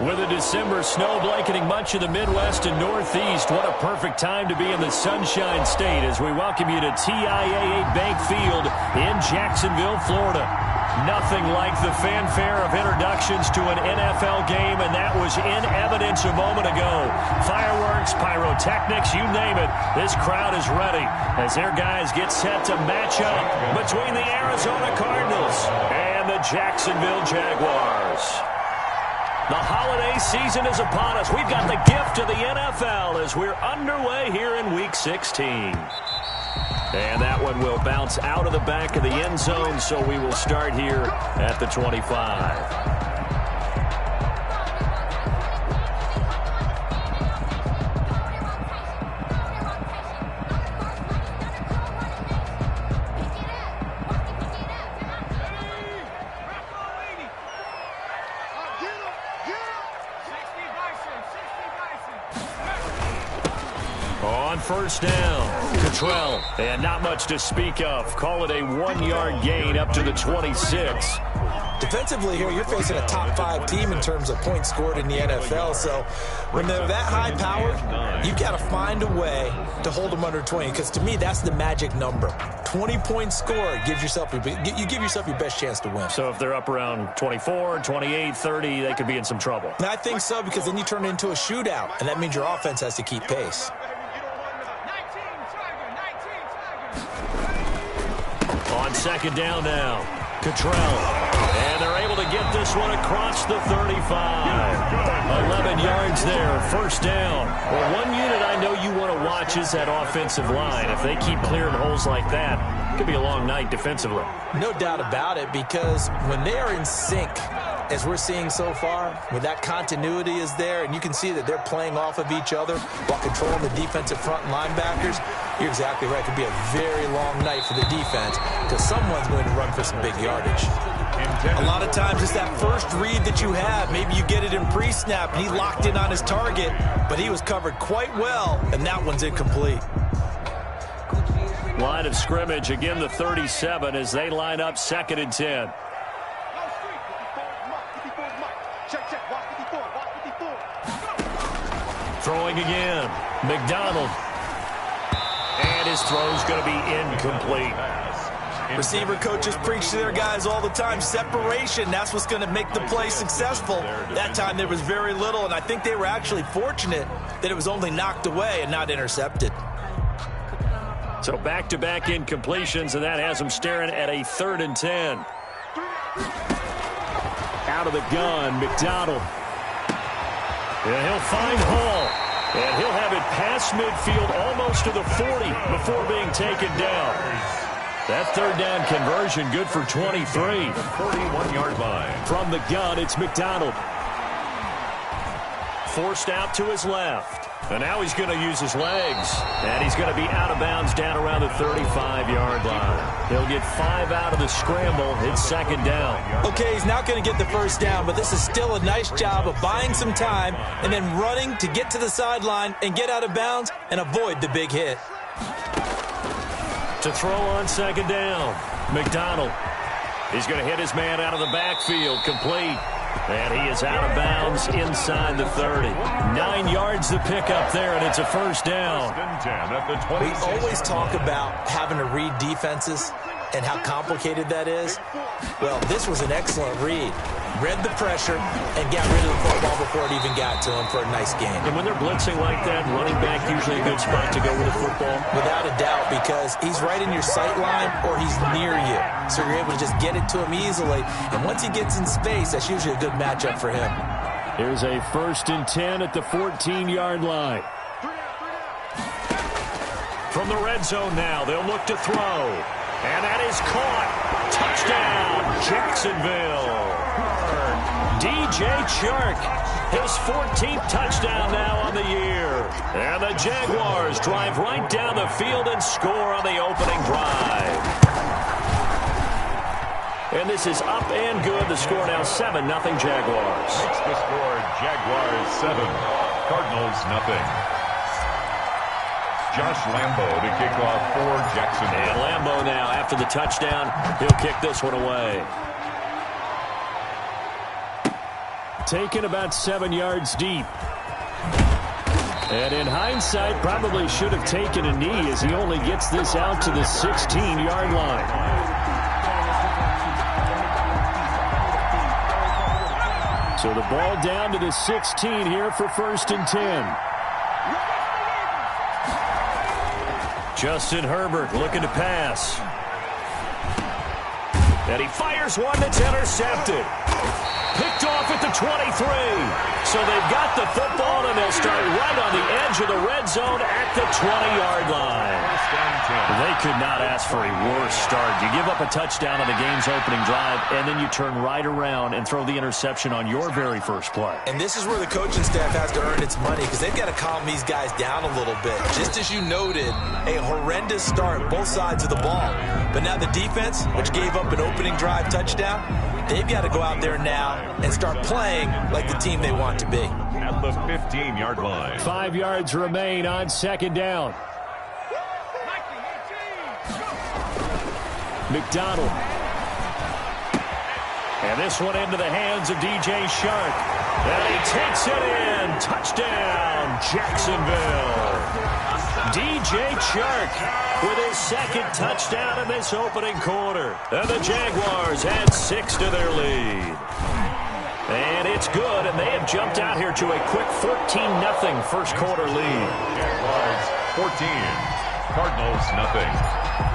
With a December snow blanketing much of the Midwest and Northeast, what a perfect time to be in the Sunshine State as we welcome you to TIAA Bank Field in Jacksonville, Florida. Nothing like the fanfare of introductions to an NFL game, and that was in evidence a moment ago. Fireworks, pyrotechnics, you name it. This crowd is ready as their guys get set to match up between the Arizona Cardinals and the Jacksonville Jaguars. The holiday season is upon us. We've got the gift of the NFL as we're underway here in Week 16. And that one will bounce out of the back of the end zone, so we will start here at the 25. First down, Cottrell, and not much to speak of. Call it a 1-yard gain up to the 26. Defensively here, you're facing a top 5 team in terms of points scored in the NFL. So when they're that high powered, you've got to find a way to hold them under 20. Because to me, that's the magic number. 20 points scored gives yourself you give yourself your best chance to win. So if they're up around 24, 28, 30, they could be in some trouble. And I think so, because then you turn it into a shootout, and that means your offense has to keep pace. On second down now, Cottrell. And they're able to get this one across the 35. 11 yards there, first down. Well, one unit I know you want to watch is that offensive line. If they keep clearing holes like that, it could be a long night defensively. No doubt about it, because when they are in sync, as we're seeing so far, when that continuity is there, and you can see that they're playing off of each other while controlling the defensive front linebackers, you're exactly right. It could be a very long night for the defense because someone's going to run for some big yardage. A lot of times it's that first read that you have. Maybe you get it in pre-snap, and he locked in on his target, but he was covered quite well, and that one's incomplete. Line of scrimmage, again the 37 as they line up 2nd and 10. Throwing again, McDonald. And his throw's going to be incomplete. Receiver coaches preach to their guys all the time. Separation, that's what's going to make the play successful. That time there was very little, and I think they were actually fortunate that it was only knocked away and not intercepted. So back-to-back incompletions, and that has them staring at a 3rd and 10. Out of the gun, McDonald. And he'll find Hall. And he'll have it past midfield almost to the 40 before being taken down. That 3rd down conversion good for 23. 41-yard line. From the gun, it's McDonald. Forced out to his left. And now he's going to use his legs. And he's going to be out of bounds down around the 35-yard line. He'll get 5 out of the scramble. It's 2nd down. Okay, he's not going to get the first down, but this is still a nice job of buying some time and then running to get to the sideline and get out of bounds and avoid the big hit. To throw on 2nd down, McDonald. He's going to hit his man out of the backfield, complete. And he is out of bounds inside the 30. 9 yards to pick up there, and it's a first down. We always talk about having to read defenses and how complicated that is. Well, this was an excellent read. Read the pressure and got rid of the football before it even got to him for a nice game. And when they're blitzing like that, running back usually a good spot to go with the football? Without a doubt, because he's right in your sight line or he's near you. So you're able to just get it to him easily. And once he gets in space, that's usually a good matchup for him. Here's a 1st and 10 at the 14-yard line. From the red zone now, they'll look to throw. And that is caught. Touchdown, Jacksonville. DJ Chark, his 14th touchdown now on the year. And the Jaguars drive right down the field and score on the opening drive. And this is up and good. The score now 7-0 Jaguars. Makes the score Jaguars 7, Cardinals 0. Josh Lambo to kick off for Jacksonville. And Lambo now, after the touchdown, he'll kick this one away. Taken about 7 yards deep. And in hindsight, probably should have taken a knee as he only gets this out to the 16-yard line. So the ball down to the 16 here for 1st and 10. Justin Herbert looking to pass. And he fires one that's intercepted. Picked off at the 23. So they've got the football, and they'll start right on the edge of the red zone at the 20-yard line. They could not ask for a worse start. You give up a touchdown on the game's opening drive, and then you turn right around and throw the interception on your very first play. And this is where the coaching staff has to earn its money, because they've got to calm these guys down a little bit. Just as you noted, a horrendous start, both sides of the ball. But now the defense, which gave up an opening drive touchdown, they've got to go out there now and start playing like the team they want to be. At the 15-yard line. 5 yards remain on 2nd down. McDonald. And this one into the hands of DJ Shark. And he takes it in. Touchdown, Jacksonville. DJ Shark with his 2nd touchdown in this opening quarter. And the Jaguars add 6 to their lead. And it's good, and they have jumped out here to a quick 14-0 first quarter lead. Jaguars 14, Cardinals nothing.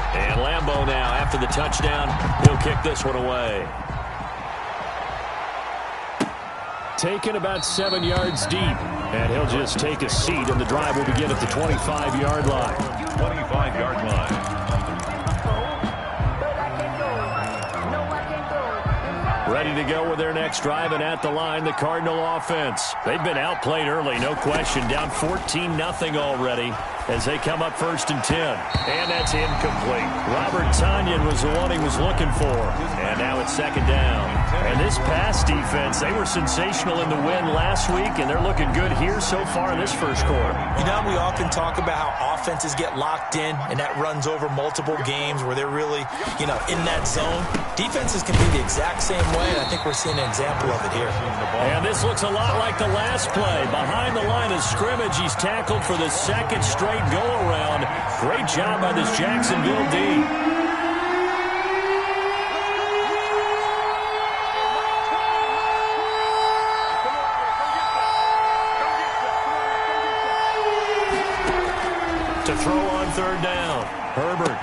And Lambeau now, after the touchdown, he'll kick this one away. Taken about 7 yards deep, and he'll just take a seat, and the drive will begin at the 25-yard line. 25-yard line. Ready to go with their next drive, and at the line, the Cardinal offense. They've been outplayed early, no question. Down 14-0 already as they come up 1st and 10. And that's incomplete. Robert Tonyan was the one he was looking for. And now it's 2nd down. And this pass defense, they were sensational in the win last week, and they're looking good here so far in this first quarter. You know, we often talk about how offenses get locked in, and that runs over multiple games where they're really, in that zone. Defenses can be the exact same way, and I think we're seeing an example of it here. And this looks a lot like the last play. Behind the line of scrimmage, he's tackled for the 2nd straight go-around. Great job by this Jacksonville D. To throw on 3rd down. Herbert.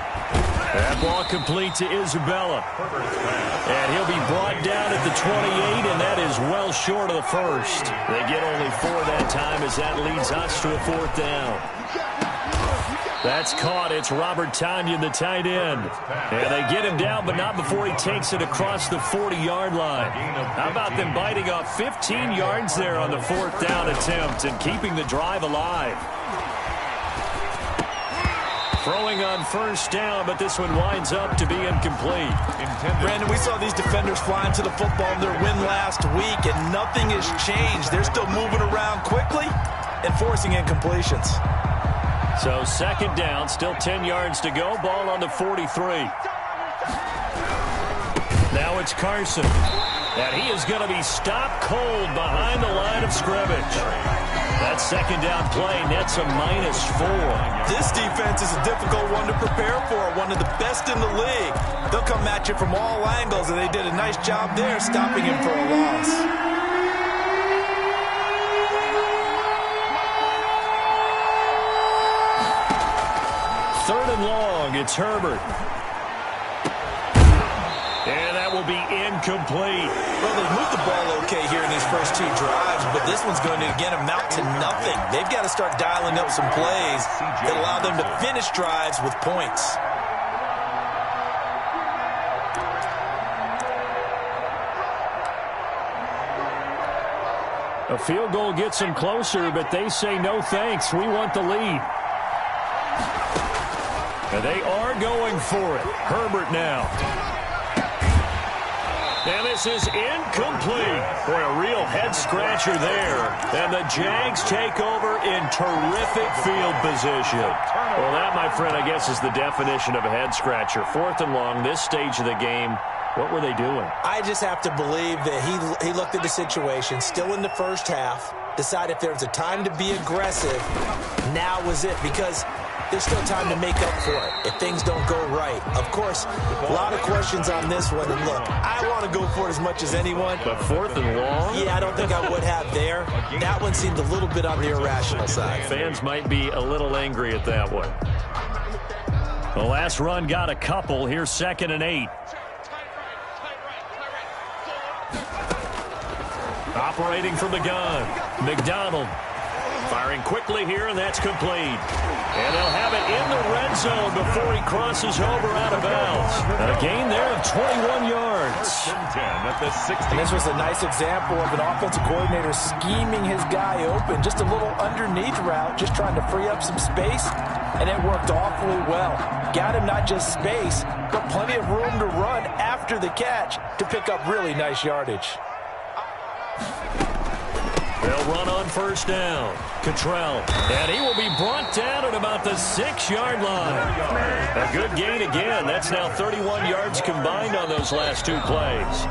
That ball complete to Isabella. And he'll be brought down at the 28, and that is well short of the first. They get only 4 that time as that leads us to a 4th down. That's caught. It's Robert Tonyan, the tight end. And they get him down, but not before he takes it across the 40-yard line. How about them biting off 15 yards there on the 4th down attempt and keeping the drive alive? Throwing on 1st down, but this one winds up to be incomplete. Brandon, we saw these defenders flying to the football in their win last week, and nothing has changed. They're still moving around quickly and forcing incompletions. So 2nd down, still 10 yards to go. Ball on the 43. Now it's Carson. And he is going to be stopped cold behind the line of scrimmage. That 2nd down play nets a -4. This defense is a difficult one to prepare for, one of the best in the league. They'll come at you from all angles, and they did a nice job there stopping him for a loss. Third and long, it's Herbert. And that will be incomplete. Well, they've moved the ball okay here in these first 2 drives, but this one's going to, again, amount to nothing. They've got to start dialing up some plays that allow them to finish drives with points. A field goal gets them closer, but they say no thanks. We want the lead. And they are going for it. Herbert now. And this is incomplete. Boy, a real head-scratcher there. And the Jags take over in terrific field position. Well, that, my friend, I guess is the definition of a head-scratcher. 4th and long, this stage of the game. What were they doing? I just have to believe that he looked at the situation, still in the first half, decided if there was a time to be aggressive, now was it, because there's still time to make up for it if things don't go right. Of course, a lot of questions on this one, and look, I want to go for it as much as anyone. But 4th and long? Yeah, I don't think I would have there. That one seemed a little bit on the irrational side. Fans might be a little angry at that one. The last run got a couple. Here's 2nd and 8. Operating from the gun, McDonald. Firing quickly here, and that's complete. And they'll have it in the red zone before he crosses over out of bounds. A gain there of 21 yards. And this was a nice example of an offensive coordinator scheming his guy open. Just a little underneath route, just trying to free up some space, and it worked awfully well. Got him not just space, but plenty of room to run after the catch to pick up really nice yardage. They'll run on 1st down. Cottrell. And he will be brought down at about the 6-yard line. A good gain again. That's now 31 yards combined on those last 2 plays.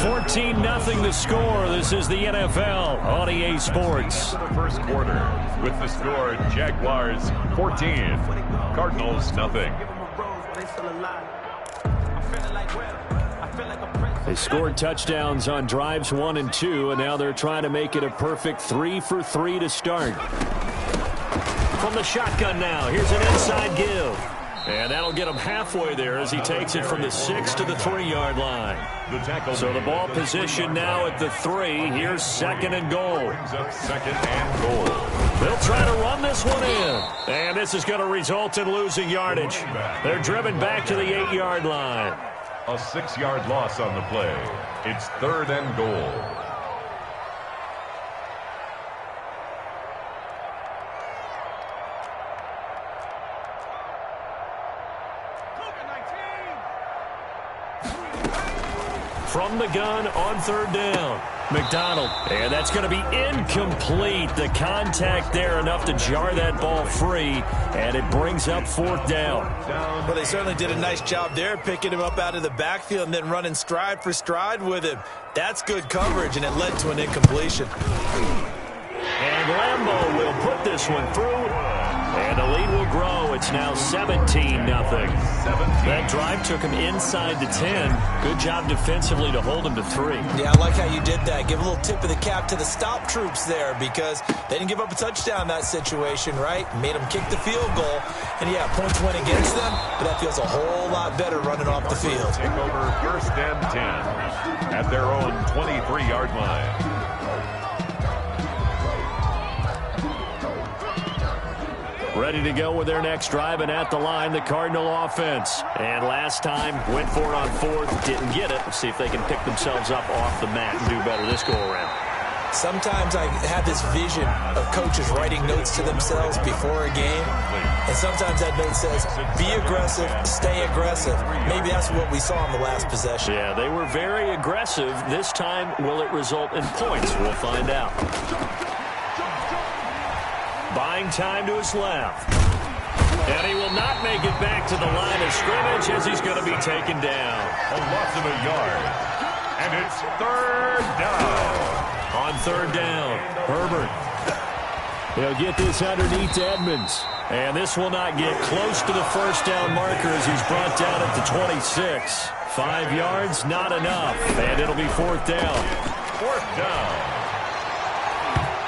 14-0 the score. This is the NFL on EA Sports. First quarter with the score Jaguars 14, Cardinals nothing. They scored touchdowns on drives 1 and 2, and now they're trying to make it a perfect 3 for 3 to start. From the shotgun now, here's an inside give. And that'll get him halfway there as he takes it from the 6 to the 3-yard line. So the ball position now at the 3. Here's 2nd and goal. They'll try to run this one in. And this is going to result in losing yardage. They're driven back to the 8-yard line. A 6-yard loss on the play. It's 3rd and goal. From the gun on 3rd down. McDonald, and that's going to be incomplete. The contact there enough to jar that ball free, and it brings up 4th down. Well, they certainly did a nice job there, picking him up out of the backfield and then running stride for stride with him. That's good coverage, and it led to an incompletion. And Lambeau will put this one through, and the lead will grow. It's now 17-0. That drive took him inside the 10. Good job defensively to hold him to 3. Yeah, I like how you did that. Give a little tip of the cap to the stop troops there, because they didn't give up a touchdown in that situation, right? Made them kick the field goal. And, yeah, points went against them, but that feels a whole lot better running off the field. Take over 1st and 10 at their own 23-yard line. Ready to go with their next drive, and at the line, the Cardinal offense. And last time, went for it on 4th, didn't get it. Let's see if they can pick themselves up off the mat and do better this go-around. Sometimes I have this vision of coaches writing notes to themselves before a game, and sometimes that note says, be aggressive, stay aggressive. Maybe that's what we saw in the last possession. Yeah, they were very aggressive. This time, will it result in points? We'll find out. Buying time to his left. And he will not make it back to the line of scrimmage as he's going to be taken down. A loss of a yard. And it's 3rd down. On 3rd down, Herbert. He'll get this underneath Edmonds. And this will not get close to the 1st down marker as he's brought down at the 26. 5 yards, not enough. And it'll be 4th down. 4th down.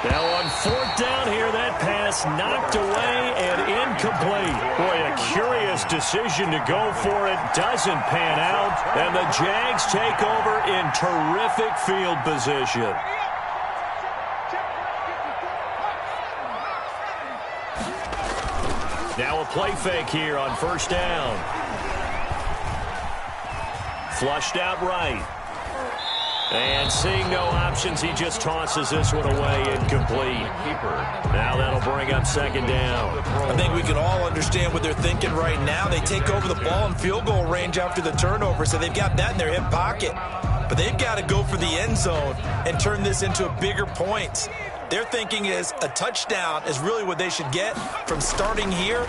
Now on 4th down here, that pass knocked away and incomplete. Boy, a curious decision to go for it. Doesn't pan out. And the Jags take over in terrific field position. Now a play fake here on 1st down. Flushed out right. And seeing no options, he just tosses this one away, incomplete. Now that'll bring up 2nd down. I think we can all understand what they're thinking right now. They take over the ball in field goal range after the turnover, so they've got that in their hip pocket. But they've got to go for the end zone and turn this into bigger points. Their thinking is a touchdown is really what they should get from starting here.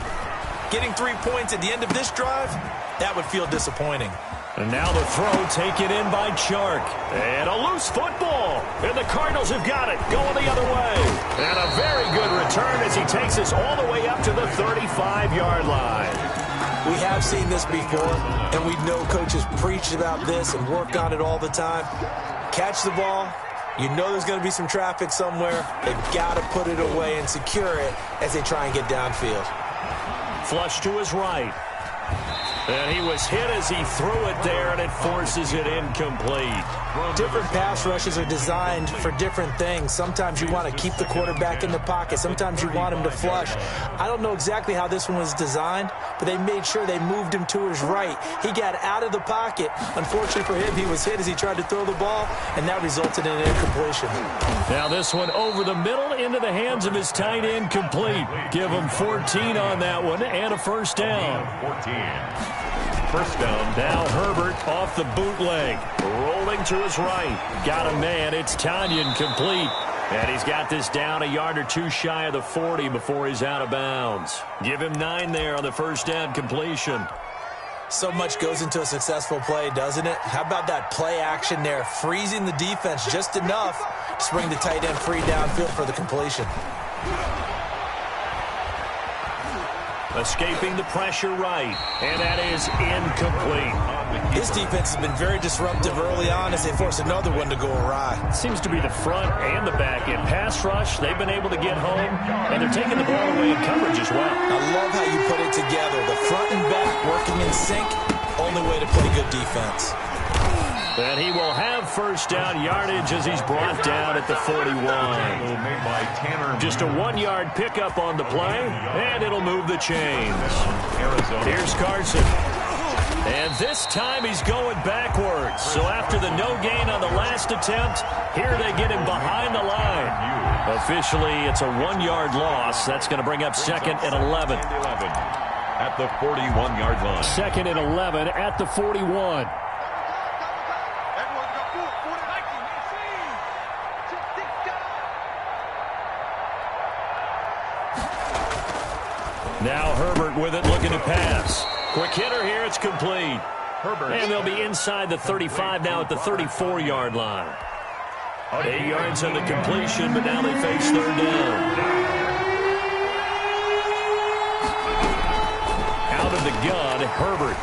Getting 3 points at the end of this drive, that would feel disappointing. And now the throw taken in by Chark. And a loose football. And the Cardinals have got it. Going the other way. And a very good return as he takes us all the way up to the 35-yard line. We have seen this before, and we know coaches preach about this and work on it all the time. Catch the ball. You know there's going to be some traffic somewhere. They've got to put it away and secure it as they try and get downfield. Flush to his right. And he was hit as he threw it there, and it forces it incomplete. Different pass rushes are designed for different things. Sometimes you want to keep the quarterback in the pocket. Sometimes you want him to flush. I don't know exactly how this one was designed, but they made sure they moved him to his right. He got out of the pocket. Unfortunately for him, he was hit as he tried to throw the ball, and that resulted in an incompletion. Now this one over the middle into the hands of his tight end, complete. Give him 14 on that one and a first down. 14. First down. Now Herbert off the bootleg. Rolling to his right. Got a man. It's Tanyan, complete. And he's got this down a yard or two shy of the 40 before he's out of bounds. Give him 9 there on the first down completion. So much goes into a successful play, doesn't it? How about that play action there? Freezing the defense just enough to bring the tight end free downfield for the completion. Escaping the pressure right, and that is incomplete. His defense has been very disruptive early on as they force another one to go awry. Seems to be the front and the back end. Pass rush, they've been able to get home, and they're taking the ball away in coverage as well. I love how you put it together. The front and back working in sync, only way to play good defense. And he will have first down yardage as he's brought down at the 41. Just a 1-yard pickup on the play, and it'll move the chains. Here's Carson. And this time he's going backwards. So after the no gain on the last attempt, here they get him behind the line. Officially, it's a 1-yard loss. That's going to bring up second and 11. At the 41-yard line. Second and 11 at the 41. Now Herbert with it, looking to pass. Quick hitter here, it's complete. Herbert. And they'll be inside the 35 now at the 34-yard line. 8 yards on the completion, but now they face third down. Out of the gun, Herbert.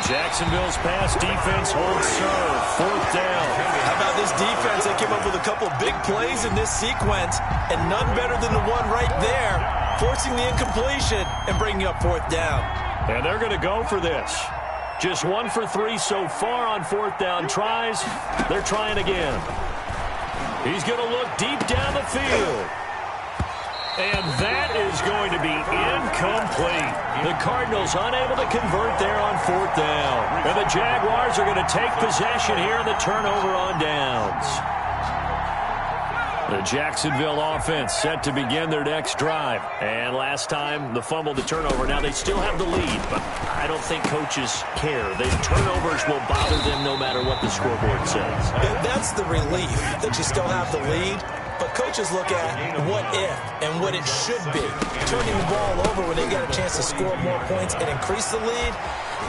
Jacksonville's pass defense holds serve. Fourth down. How about this defense? They came up with a couple big plays in this sequence, and none better than the one right there, forcing the incompletion and bringing up fourth down. And they're going to go for this. Just 1 for 3 so far on fourth down tries. They're trying again. He's going to look deep down the field. And that is going to be incomplete. The Cardinals unable to convert there on fourth down. And the Jaguars are going to take possession here on the turnover on downs. The Jacksonville offense set to begin their next drive. And last time, the fumble, the turnover. Now they still have the lead, but I don't think coaches care. The turnovers will bother them no matter what the scoreboard says. That's the relief that you still have the lead. But coaches look at what if and what it should be. Turning the ball over when they get a chance to score more points and increase the lead,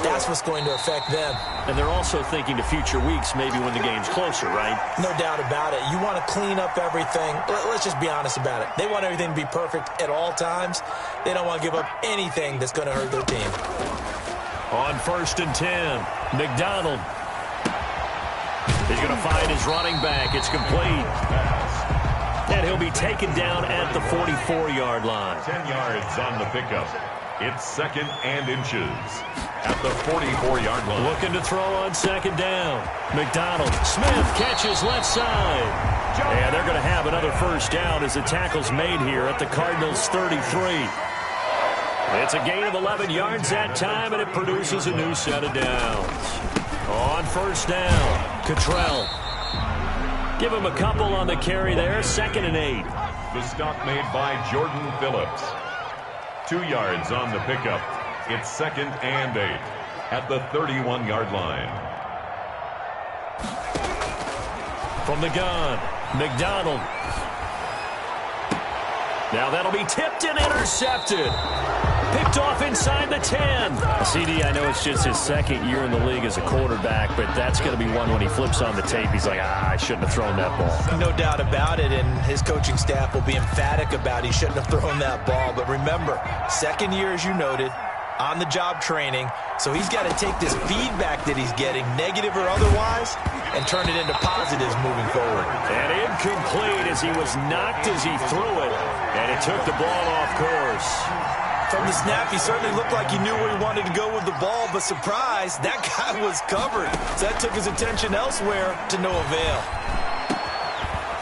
that's what's going to affect them. And they're also thinking to future weeks, maybe when the game's closer, right? No doubt about it. You want to clean up everything. Let's just be honest about it. They want everything to be perfect at all times. They don't want to give up anything that's going to hurt their team. On 1st and 10, McDonald. He's going to find his running back. It's complete. And he'll be taken down at the 44-yard line. 10 yards on the pickup. It's second and inches at the 44-yard line. Looking to throw on second down. McDonald. Smith catches left side. And they're going to have another first down as the tackle's made here at the Cardinals' 33. It's a gain of 11 yards that time, and it produces a new set of downs. On first down, Cottrell. Give him a couple on the carry there. 2nd and 8. The stop made by Jordan Phillips. 2 yards on the pickup. It's 2nd and 8 at the 31-yard line. From the gun, McDonald. Now that'll be tipped and intercepted. Picked off inside the 10. CD, I know it's just his second year in the league as a quarterback, but that's going to be one when he flips on the tape. He's like, I shouldn't have thrown that ball. No doubt about it, and his coaching staff will be emphatic about he shouldn't have thrown that ball. But remember, second year, as you noted, on-the-job training, so he's got to take this feedback that he's getting, negative or otherwise, and turn it into positives moving forward. And incomplete as he was knocked as he threw it, and it took the ball off course. From the snap, he certainly looked like he knew where he wanted to go with the ball, but surprise, that guy was covered. So that took his attention elsewhere to no avail.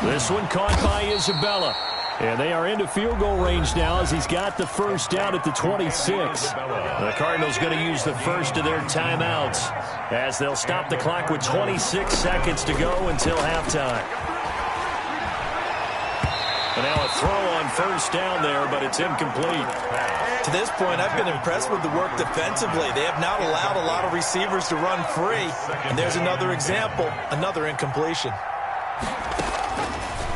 This one caught by Isabella. And they are into field goal range now as he's got the first down at the 26. The Cardinals going to use the first of their timeouts as they'll stop the clock with 26 seconds to go until halftime. And now a throw on first down there, but it's incomplete. To this point, I've been impressed with the work defensively. They have not allowed a lot of receivers to run free. And there's another example, another incompletion.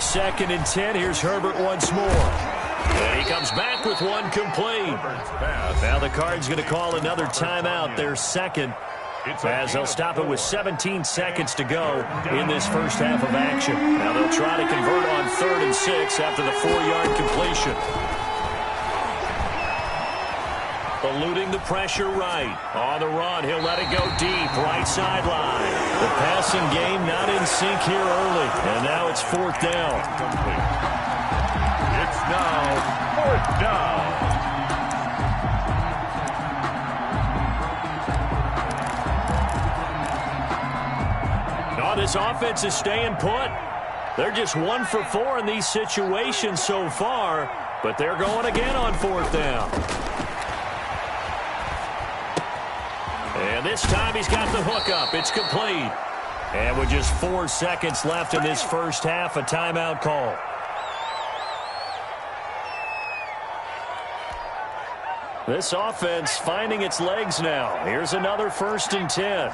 2nd and 10. Here's Herbert once more. And he comes back with one complete. Now the Cards going to call another timeout, their second, as they'll stop it with 17 seconds to go in this first half of action. Now they'll try to convert on 3rd and 6 after the 4-yard completion. Eluding the pressure right. On the run, he'll let it go deep, right sideline. The passing game not in sync here early, and now it's 4th down. It's now 4th down. Oh, this offense is staying put. They're just 1 for 4 in these situations so far, but they're going again on 4th down. And this time he's got the hook up. It's complete. And with just 4 seconds left in this first half, a timeout call. This offense finding its legs now. Here's another 1st and 10.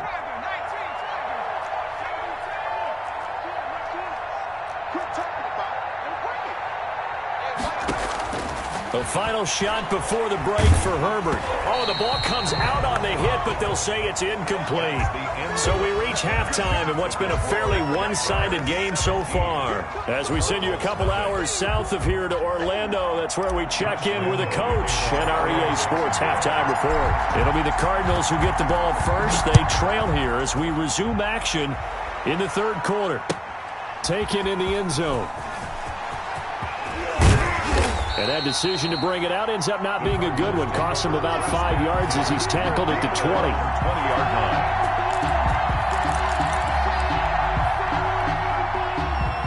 The final shot before the break for Herbert. Oh, the ball comes out on the hit, but they'll say it's incomplete. So we reach halftime in what's been a fairly one-sided game so far. As we send you a couple hours south of here to Orlando, that's where we check in with a coach and our EA Sports halftime report. It'll be the Cardinals who get the ball first. They trail here as we resume action in the 3rd quarter. Taken in the end zone. And that decision to bring it out ends up not being a good one. Costs him about 5 yards as he's tackled at the 20-yard line.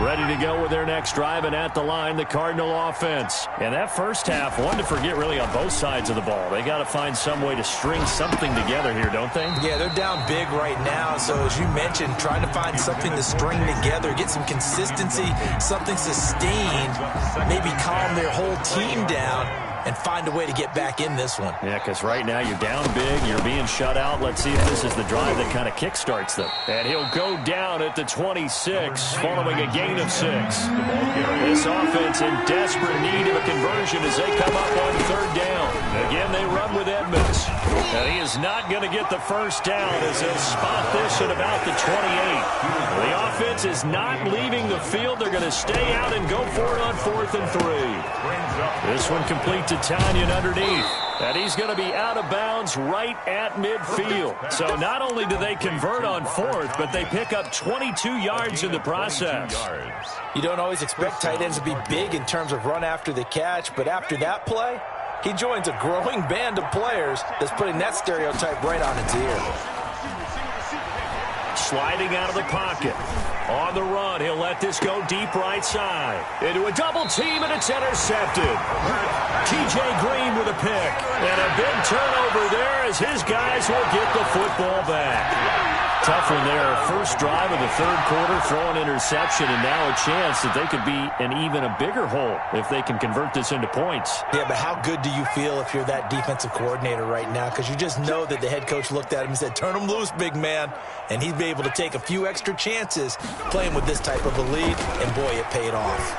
Ready to go with their next drive, and at the line, the Cardinal offense. And that first half, one to forget really on both sides of the ball. They got to find some way to string something together here, don't they? Yeah, they're down big right now. So as you mentioned, trying to find something to string together, get some consistency, something sustained, maybe calm their whole team down and find a way to get back in this one. Yeah, because right now you're down big, you're being shut out. Let's see if this is the drive that kind of kickstarts them. And he'll go down at the 26, following a gain of 6. This offense in desperate need of a conversion as they come up on 3rd down. Again, they run with Edmonds. And he is not going to get the first down as they'll spot this at about the 28. The offense is not leaving the field. They're going to stay out and go for it on 4th and 3. This one complete to Tanyan underneath. And he's going to be out of bounds right at midfield. So not only do they convert on 4th, but they pick up 22 yards in the process. You don't always expect tight ends to be big in terms of run after the catch, but after that play, he joins a growing band of players that's putting that stereotype right on its ear. Sliding out of the pocket. On the run, he'll let this go deep right side. Into a double team, and it's intercepted. TJ Green with a pick. And a big turnover there as his guys will get the football back. Tough one there. First drive of the 3rd quarter, throw an interception, and now a chance that they could be in even a bigger hole if they can convert this into points. Yeah, but how good do you feel if you're that defensive coordinator right now? Because you just know that the head coach looked at him and said, turn him loose, big man. And he'd be able to take a few extra chances playing with this type of a lead, and boy, it paid off.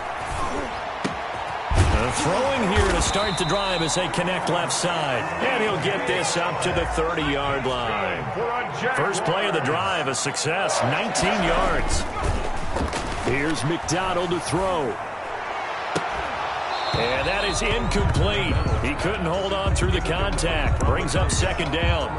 Throwing here to start the drive as they connect left side. And he'll get this up to the 30-yard line. First play of the drive, a success, 19 yards. Here's McDonald to throw. And that is incomplete. He couldn't hold on through the contact. Brings up second down.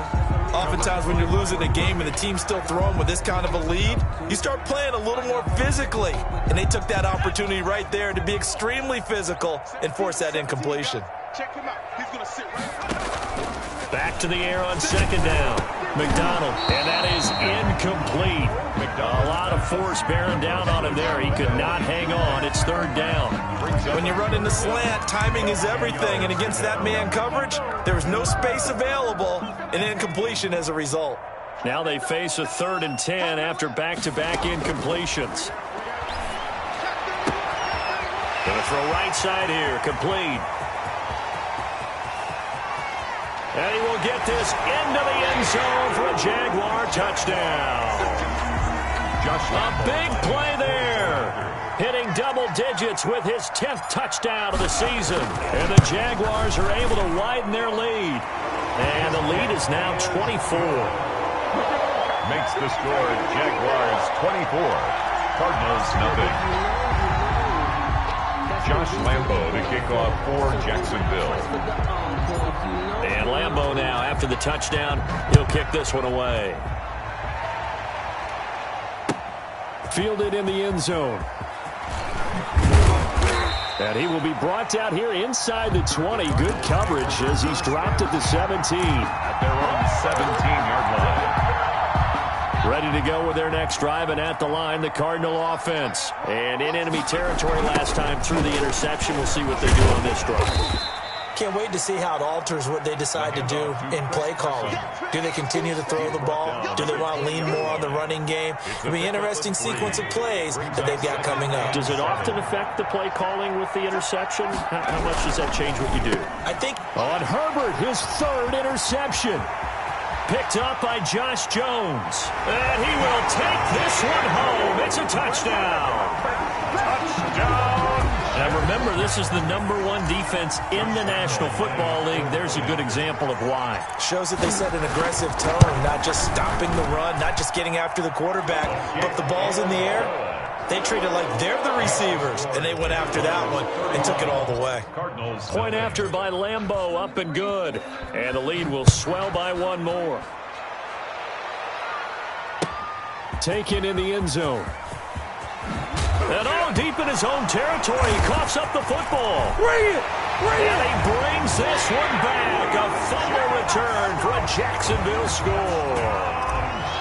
Oftentimes when you're losing a game and the team's still throwing with this kind of a lead, you start playing a little more physically. And they took that opportunity right there to be extremely physical and force that incompletion. Check him out. He's going to sit right. Back to the air on second down. McDonald, and that is incomplete. A lot of force bearing down on him there. He could not hang on. It's third down. When you run in the slant, timing is everything. And against that man coverage, there was no space available, and incompletion as a result. Now they face a 3rd and 10 after back-to-back incompletions. Going to throw right side here, complete. And he will get this into the end zone for a Jaguar touchdown. A big play there. Hitting double digits with his 10th touchdown of the season. And the Jaguars are able to widen their lead. And the lead is now 24. Makes the score Jaguars 24. Cardinals nothing. Josh Lambo to kick off for Jacksonville. And Lambo now, after the touchdown, he'll kick this one away. Fielded in the end zone. And he will be brought down here inside the 20. Good coverage as he's dropped at the 17. At their own 17-yard line. Ready to go with their next drive, and at the line, the Cardinal offense. And in enemy territory last time through the interception. We'll see what they do on this drive. Can't wait to see how it alters what they decide to do in play calling. Do they continue to throw the ball? Do they want to lean more on the running game? It'll be an interesting sequence of plays that they've got coming up. Does it often affect the play calling with the interception? How much does that change what you do? I think on Herbert, his 3rd interception. Picked up by Josh Jones. And he will take this one home. It's a touchdown. Touchdown. And remember, this is the #1 defense in the National Football League. There's a good example of why. Shows that they set an aggressive tone, not just stopping the run, not just getting after the quarterback, but if the ball's in the air, they treat it like they're the receivers, and they went after that one and took it all the way. Point after by Lambo, up and good. And the lead will swell by one more. Taken in the end zone. And all deep in his own territory, he coughs up the football. Bring it! And he brings this one back. A fumble return for a Jacksonville score.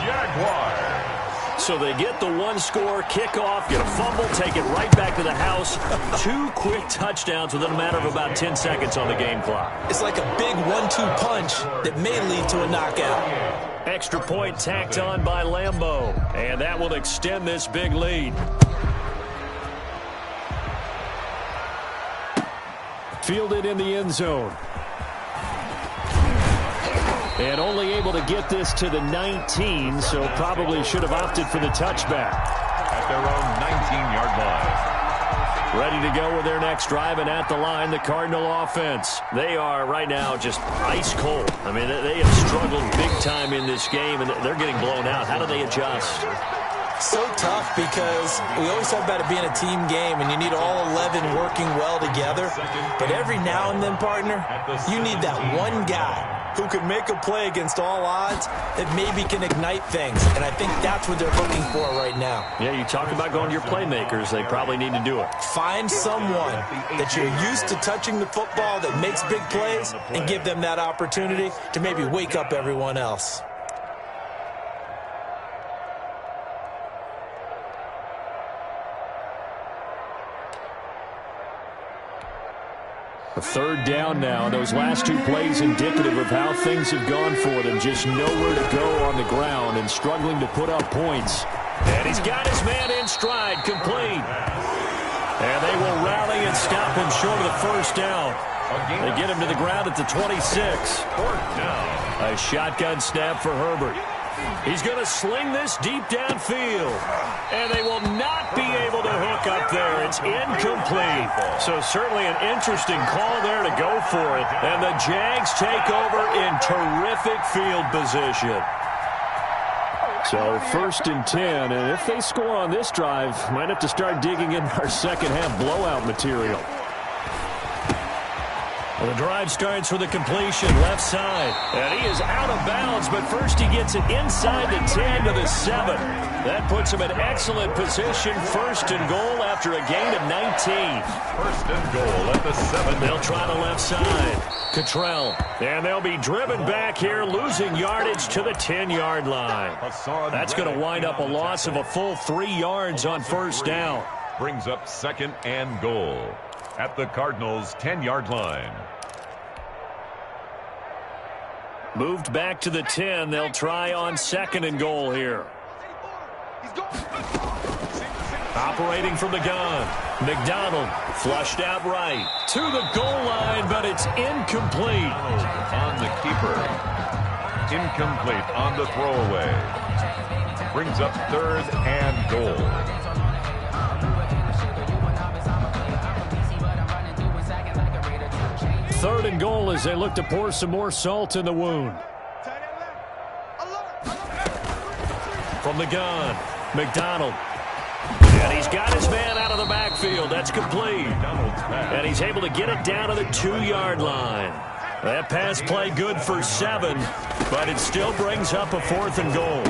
Jaguars. So they get the one-score kickoff, get a fumble, take it right back to the house. 2 quick touchdowns within a matter of about 10 seconds on the game clock. It's like a big 1-2 punch that may lead to a knockout. Extra point tacked on by Lambo. And that will extend this big lead. Fielded in the end zone. And only able to get this to the 19, so probably should have opted for the touchback. At their own 19-yard line. Ready to go with their next drive, and at the line, the Cardinal offense. They are right now just ice cold. I mean, they have struggled big time in this game, and they're getting blown out. How do they adjust? So tough because we always talk about it being a team game and you need all 11 working well together. But every now and then, partner, you need that one guy who can make a play against all odds that maybe can ignite things. And I think that's what they're looking for right now. Yeah, you talk about going to your playmakers. They probably need to do it. Find someone that you're used to touching the football that makes big plays and give them that opportunity to maybe wake up everyone else. A 3rd down now. Those last 2 plays indicative of how things have gone for them. Just nowhere to go on the ground and struggling to put up points. And he's got his man in stride, complete. And they will rally and stop him short of the first down. They get him to the ground at the 26. A shotgun snap for Herbert. He's going to sling this deep downfield. And they will not be able to hook look up there. It's incomplete. So certainly an interesting call there to go for it. And the Jags take over in terrific field position. So 1st and 10, and if they score on this drive, might have to start digging in our second half blowout material. Well, the drive starts with a completion left side. And he is out of bounds, but first he gets it inside the 10 to the 7. That puts him in excellent position. 1st and goal after a gain of 19. 1st and goal at the 7. They'll try the left side. Cottrell. And they'll be driven back here, losing yardage to the 10-yard line. That's going to wind up a loss of a full 3 yards on 1st down. Brings up 2nd and goal at the Cardinals' 10-yard line. Moved back to the 10. They'll try on 2nd and goal here. Operating from the gun. McDonald flushed out right to the goal line, but it's incomplete. On the keeper. Incomplete on the throwaway. Brings up 3rd and goal. Third and goal as they look to pour some more salt in the wound. From the gun, McDonald. And he's got his man out of the backfield. That's complete. And he's able to get it down to the 2-yard line. That pass play good for 7, but it still brings up a 4th and goal.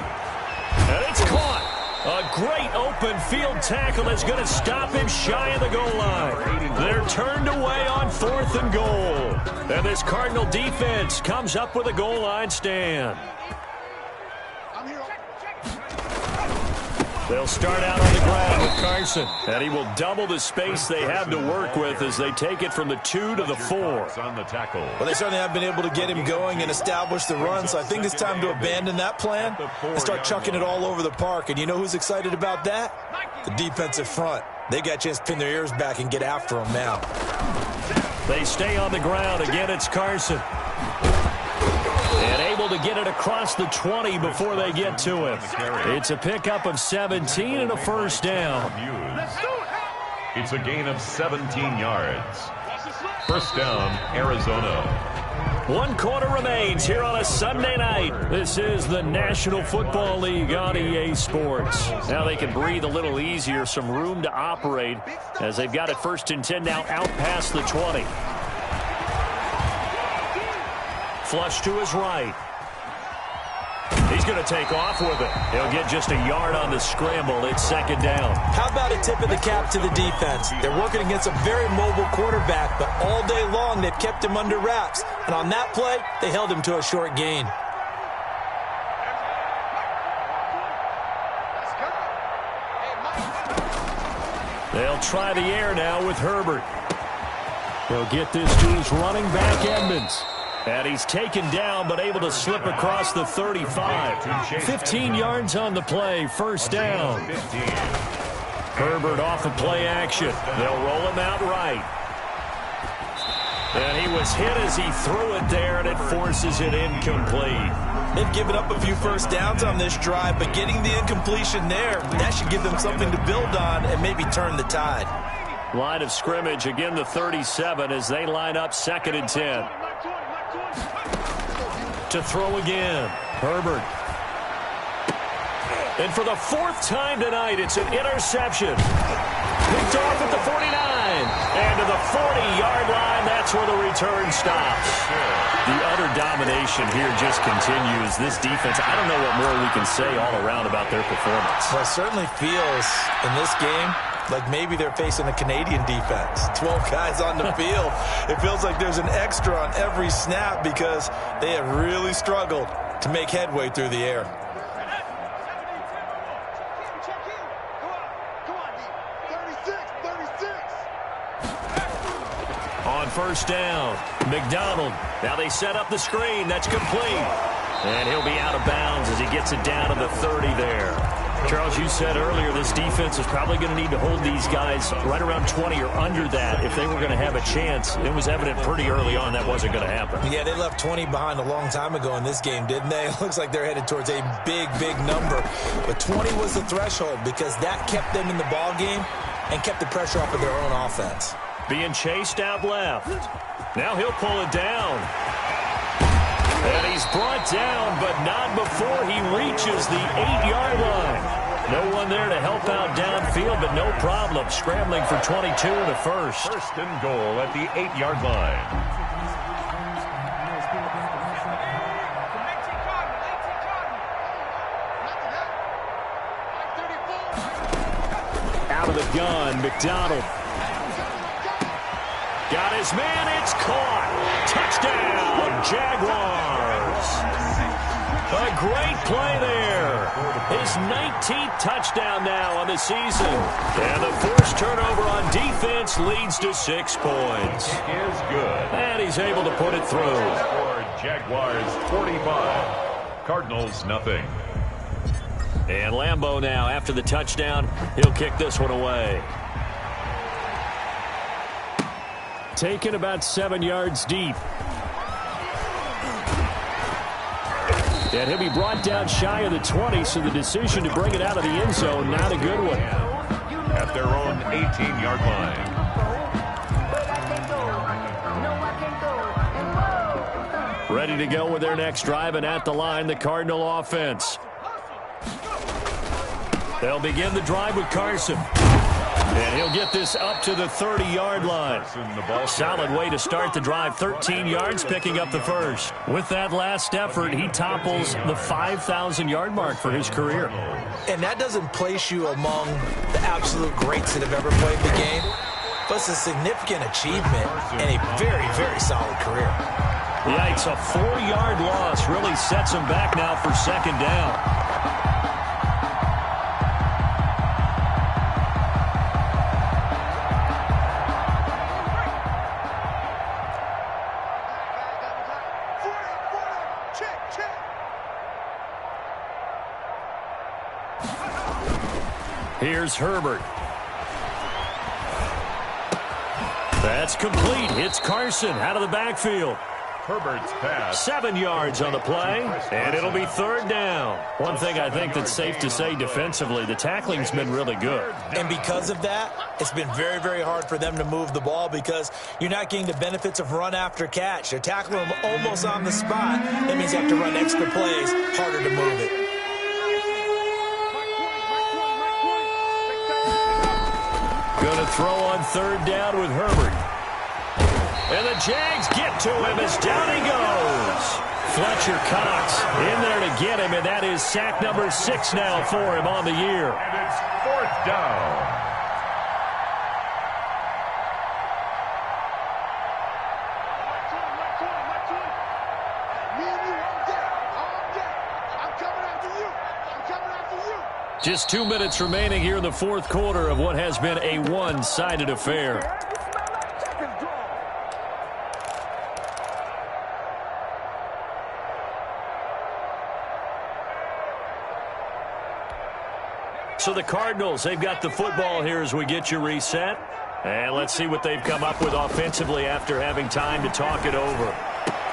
And it's caught. A great open field tackle that's going to stop him shy of the goal line. They're turned away on 4th and goal. And this Cardinal defense comes up with a goal line stand. They'll start out on the ground with Carson. And he will double the space they have to work with as they take it from the 2 to the 4. On the tackle. Well, they certainly have been able to get him going and establish the run, so I think it's time to abandon that plan and start chucking it all over the park. And you know who's excited about that? The defensive front. They got a chance to pin their ears back and get after him now. They stay on the ground. Again, it's Carson. And able to get it across the 20 before they get to him. It's a pickup of 17 and a 1st down. It's a gain of 17 yards. 1st down, Arizona. 1 quarter remains here on a Sunday night. This is the National Football League on EA Sports. Now they can breathe a little easier, some room to operate as they've got it 1st and 10 now out past the 20. Flush to his right. He's going to take off with it. He'll get just a yard on the scramble. It's 2nd down. How about a tip of the cap to the defense? They're working against a very mobile quarterback, but all day long they've kept him under wraps. And on that play, they held him to a short gain. They'll try the air now with Herbert. They'll get this to his running back, Edmonds. And he's taken down, but able to slip across the 35. 15 yards on the play, 1st down. Herbert off of play action. They'll roll him out right. And he was hit as he threw it there, and it forces it incomplete. They've given up a few 1st downs on this drive, but getting the incompletion there, that should give them something to build on and maybe turn the tide. Line of scrimmage, again the 37 as they line up 2nd and 10. To throw again, Herbert. And for the 4th time tonight, it's an interception. Picked off at the 49. And to the 40-yard line, that's where the return stops. The utter domination here just continues. This defense, I don't know what more we can say all around about their performance. Well, it certainly feels in this game like maybe they're facing a Canadian defense. 12 guys on the field. It feels like there's an extra on every snap because they have really struggled to make headway through the air. On 1st down, McDonald. Now they set up the screen. That's complete. And he'll be out of bounds as he gets it down to the 30 there. Charles, you said earlier this defense is probably going to need to hold these guys right around 20 or under that if they were going to have a chance. It was evident pretty early on that wasn't going to happen. Yeah, they left 20 behind a long time ago in this game, didn't they? It looks like they're headed towards a big, big number. But 20 was the threshold because that kept them in the ball game and kept the pressure off of their own offense. Being chased out left. Now he'll pull it down. And he's brought down, but not before he reaches the 8-yard line. No one there to help out downfield, but no problem. Scrambling for 22 and a first. First and goal at the 8-yard line. Out of the gun, McDonald. Got his man, it's caught. Touchdown, Jaguars. A great play there. His 19th touchdown now on the season. And the forced turnover on defense leads to 6 points. Is good. And he's able to put it through. For Jaguars 45, Cardinals nothing. And Lambeau now, after the touchdown, he'll kick this one away. Taken about 7 yards deep. And he'll be brought down shy of the 20, so the decision to bring it out of the end zone, not a good one. At their own 18-yard line. Ready to go with their next drive, and at the line, the Cardinal offense. They'll begin the drive with Carson. And he'll get this up to the 30-yard line. Solid way to start the drive. 13 yards, picking up the first. With that last effort, he topples the 5,000-yard mark for his career. And that doesn't place you among the absolute greats that have ever played the game, but it's a significant achievement and a very, very solid career. Yikes, a 4-yard loss really sets him back now for second down. Here's Herbert. That's complete. Hits Carson out of the backfield. Herbert's pass. 7 yards on the play, and it'll be third down. One thing I think that's safe to say defensively, the tackling's been really good. And because of that, it's been very, very hard for them to move the ball because you're not getting the benefits of run after catch. They're tackling them almost on the spot. That means you have to run extra plays, harder to move it. Going to throw on third down with Herbert. And the Jags get to him as down he goes. Fletcher Cox in there to get him, and that is sack number 6 now for him on the year. And it's fourth down. Just 2 minutes remaining here in the fourth quarter of what has been a one-sided affair. So the Cardinals, they've got the football here as we get you reset. And let's see what they've come up with offensively after having time to talk it over.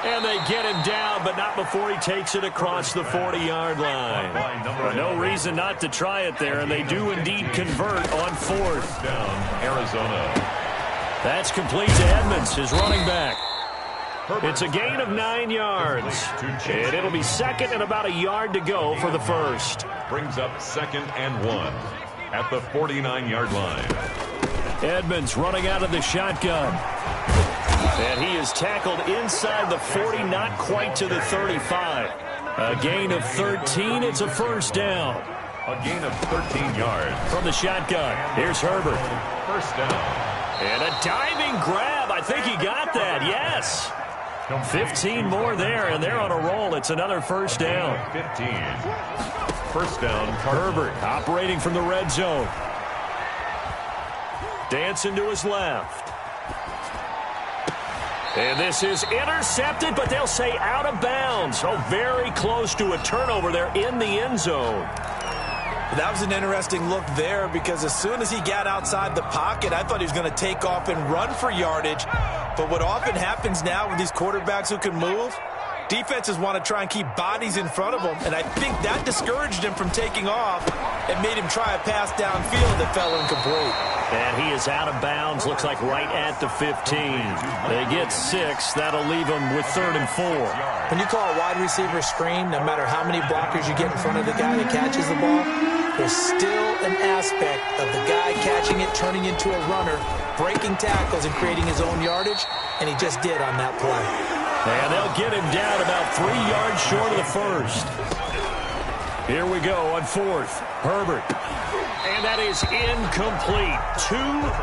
And they get him down, but not before he takes it across the 40-yard line. No reason not to try it there, and they do indeed convert on fourth. Down, Arizona. That's complete to Edmonds, his running back. It's a gain of 9 yards, and it'll be second and about a yard to go for the first. Brings up second and 1 at the 49-yard line. Edmonds running out of the shotgun. And he is tackled inside the 40, not quite to the 35. A gain of 13. It's a first down. A gain of 13 yards. From the shotgun, here's Herbert. First down. And a diving grab. I think he got that, yes. 15 more there, and they're on a roll. It's another first down. 15. First down, Herbert operating from the red zone. Dancing to his left. And this is intercepted, but they'll say out of bounds. Oh, very close to a turnover there in the end zone. That was an interesting look there because as soon as he got outside the pocket, I thought he was going to take off and run for yardage. But what often happens now with these quarterbacks who can move, defenses want to try and keep bodies in front of them, and I think that discouraged him from taking off. and made him try a pass downfield that fell incomplete. And he is out of bounds, looks like right at the 15. They get 6. That'll leave them with 3rd and 4. When you call a wide receiver screen, no matter how many blockers you get in front of the guy that catches the ball, there's still an aspect of the guy catching it, turning into a runner, breaking tackles and creating his own yardage, and he just did on that play. And they'll get him down about 3 yards short of the first. Here we go on 4th. Herbert. And that is incomplete. 2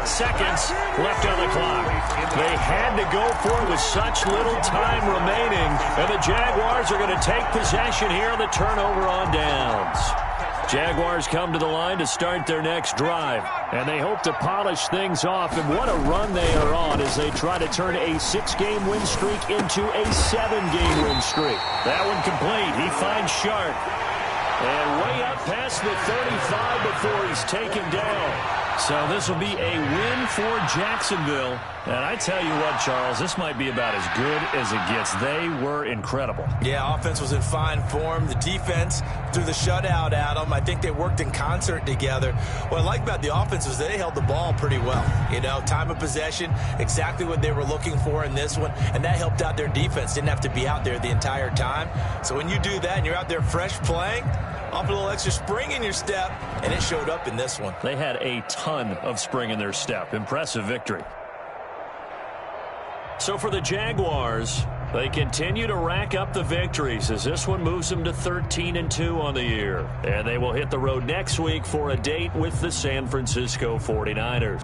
seconds left on the clock. They had to go for it with such little time remaining. And the Jaguars are going to take possession here on the turnover on downs. Jaguars come to the line to start their next drive. And they hope to polish things off. And what a run they are on as they try to turn a 6-game win streak into a 7-game win streak. That one complete. He finds Sharp. And way up past the 35 before he's taken down. So this will be a win for Jacksonville. And I tell you what, Charles, this might be about as good as it gets. They were incredible. Yeah, offense was in fine form. The defense threw the shutout at them. I think they worked in concert together. What I like about the offense is they held the ball pretty well. You know, time of possession, exactly what they were looking for in this one. And that helped out their defense. Didn't have to be out there the entire time. So when you do that and you're out there fresh playing, off a little extra spring in your step, and it showed up in this one. They had a ton of spring in their step. Impressive victory. So for the Jaguars, they continue to rack up the victories as this one moves them to 13-2 on the year. And they will hit the road next week for a date with the San Francisco 49ers.